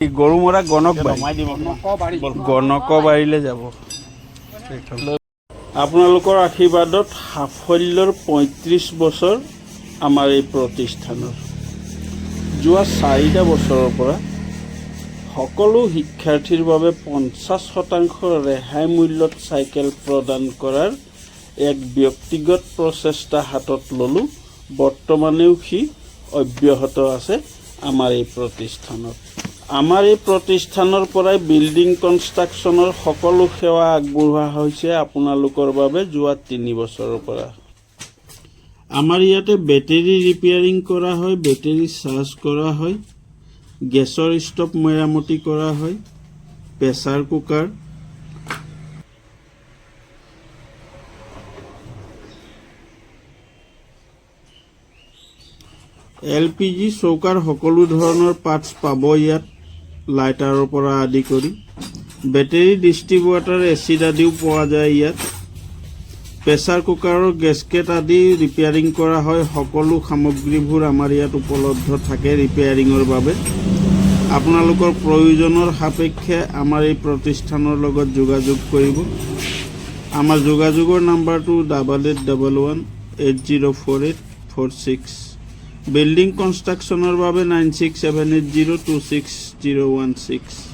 গৰুমৰা গণকবাৰীলৈ যাব। আপোনালোকৰ আশীৰ্বাদত সাফল্যৰ ৩৫ বছৰ আমাৰ এই প্ৰতিষ্ঠানৰ। যোৱা ৪টা বছৰৰ পৰা সকলো শিক্ষাৰ্থীৰ বাবে ৫০% ৰেহাই মূল্যত চাইকেল প্ৰদান কৰাৰ এক ব্যক্তিগত প্ৰচেষ্টা হাতত ল'লোঁ। বৰ্তমানেও সি অব্যাহত আছে আমাৰ এই প্ৰতিষ্ঠানত। আমাৰ এই প্ৰতিষ্ঠানৰ পৰাই বিল্ডিং কনষ্ট্ৰাকশ্যনৰ সকলো সেৱা আগবঢ়োৱা হৈছে আপোনালোকৰ বাবে যোৱা ৩ বছৰৰ পৰা। আমাৰ ইয়াতে বেটেৰী ৰিপেয়াৰিং কৰা হয়, বেটেৰী চাৰ্জ কৰা হয়, গেছৰ ষ্টভ মেৰামতি কৰা হয়, প্ৰেছাৰ কুকাৰ, LPG চৌকাৰ সকলো ধৰণৰ পাৰ্টছ পাব ইয়াত, লাইটাৰৰ পৰা আদি কৰি। বেটেৰী ডিষ্ট্ৰিবিউটাৰ এচিড আদিও পোৱা যায় ইয়াত। প্ৰেছাৰ কুকাৰৰ গেছকেট আদি ৰিপেয়াৰিং কৰা হয়। সকলো সামগ্ৰীবোৰ আমাৰ ইয়াত উপলব্ধ থাকে ৰিপেয়াৰিঙৰ বাবে। আপোনালোকৰ প্ৰয়োজনৰ সাপেক্ষে আমাৰ এই প্ৰতিষ্ঠানৰ লগত যোগাযোগ কৰিব। আমাৰ যোগাযোগৰ নাম্বাৰটো 8811804846। বিল্ডিং কনষ্ট্ৰাকশ্যনৰ বাবে 9678026016।